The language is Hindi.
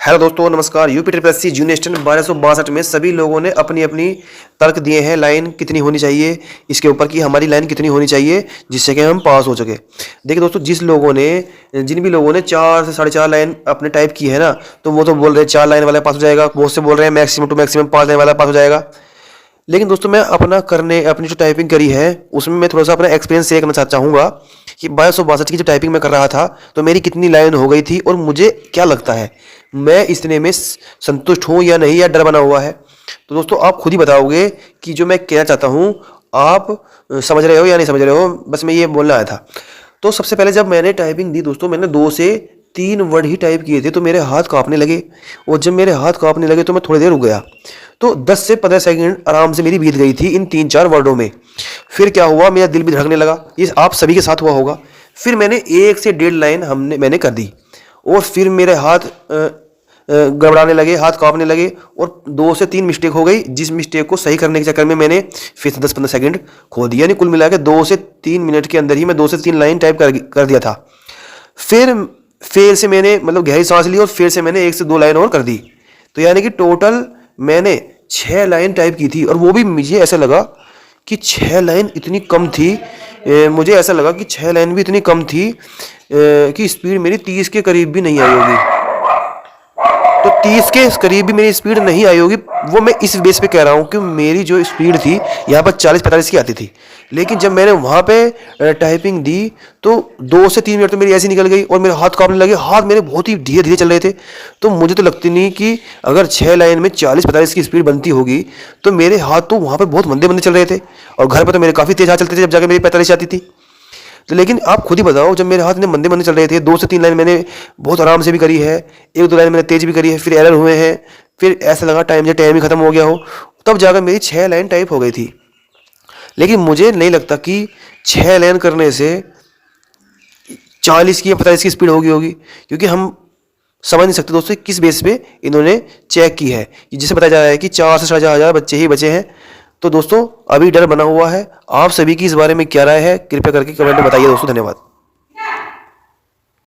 हेलो दोस्तों, नमस्कार। UP triple SC junior stand 1262 में सभी लोगों ने अपनी अपनी तर्क दिए हैं। लाइन कितनी होनी चाहिए इसके ऊपर कि हमारी लाइन कितनी होनी चाहिए जिससे कि हम पास हो सके। देखिए दोस्तों, जिन भी लोगों ने 4 से 4.5 लाइन अपने टाइप की है ना, तो वो तो बोल रहे हैं 4 लाइन वाला पास हो जाएगा। बहुत से बोल रहे हैं मैक्सिमम टू मैक्सिमम 5 लाइन वाला पास हो जाएगा। लेकिन दोस्तों, मैं अपनी जो टाइपिंग करी है उसमें मैं थोड़ा सा अपना एक्सपीरियंस शेयर करना चाहूँगा कि 1262 की जो टाइपिंग मैं कर रहा था तो मेरी कितनी लाइन हो गई थी और मुझे क्या लगता है मैं इतने में संतुष्ट हूँ या नहीं, या डर बना हुआ है। तो दोस्तों, आप खुद ही बताओगे कि जो मैं कहना चाहता हूँ आप समझ रहे हो या नहीं समझ रहे हो। बस मैं ये बोलना आया था। तो सबसे पहले जब मैंने टाइपिंग दी दोस्तों, मैंने 2 से 3 वर्ड ही टाइप किए थे तो मेरे हाथ कांपने लगे। और जब मेरे हाथ कांपने लगे तो मैं थोड़ी देर रुक गया। तो 10 से 15 सेकंड आराम से मेरी बीत गई थी इन 3-4 वर्डों में। फिर क्या हुआ, मेरा दिल भी धड़कने लगा। ये आप सभी के साथ हुआ होगा। फिर मैंने 1 से 1.5 लाइन मैंने कर दी और फिर मेरे हाथ गड़बड़ाने लगे, हाथ कांपने लगे और 2 से 3 मिस्टेक हो गई। जिस मिस्टेक को सही करने के चक्कर में मैंने फिर से 10-15 सेकंड खो दिया। यानी कुल मिला के 2 से 3 मिनट के अंदर ही मैं 2 से 3 लाइन टाइप कर दिया था। फिर से मैंने गहरी सांस ली और फिर से मैंने 1 से 2 लाइन और कर दी। तो यानी कि टोटल मैंने 6 लाइन टाइप की थी। और वो भी मुझे ऐसा लगा कि 6 लाइन इतनी कम थी। मुझे ऐसा लगा कि 6 लाइन भी इतनी कम थी कि स्पीड मेरी 30 के करीब भी नहीं आई होगी। तो 30 के करीब भी मेरी स्पीड नहीं आई होगी। वो मैं इस बेस पे कह रहा हूँ कि मेरी जो स्पीड थी यहाँ पर 40-45 की आती थी। लेकिन जब मैंने वहाँ पे टाइपिंग दी तो 2 से 3 मिनट तो मेरी ऐसी निकल गई और मेरे हाथ कांपने लगे। हाथ मेरे बहुत ही धीरे धीरे चल रहे थे। तो मुझे तो लगती नहीं कि अगर 6 लाइन में 40-45 की स्पीड बनती होगी तो मेरे हाथ तो वहाँ पर बहुत मंदे मंदे चल रहे थे। और घर पर तो मेरे काफ़ी तेज हाथ चलते थे जब जाकर मेरी 45 आती थी। तो लेकिन आप खुद ही बताओ, जब मेरे हाथ में मंदे मंदे चल रहे थे, 2 से 3 लाइन मैंने बहुत आराम से भी करी है, 1-2 लाइन मैंने तेज भी करी है, फिर एरर हुए हैं, फिर ऐसा लगा टाइम ही खत्म हो गया हो, तब जाकर मेरी 6 लाइन टाइप हो गई थी। लेकिन मुझे नहीं लगता कि 6 लाइन करने से 40 की या 45 की स्पीड होगी, क्योंकि हम समझ नहीं सकते दोस्तों किस बेस पे इन्होंने चेक की है। जिसे बताया जा रहा है कि 4 से 4.5 बच्चे ही बचे हैं। तो दोस्तों, अभी डर बना हुआ है। आप सभी की इस बारे में क्या राय है, कृपया करके कमेंट में बताइए दोस्तों। धन्यवाद।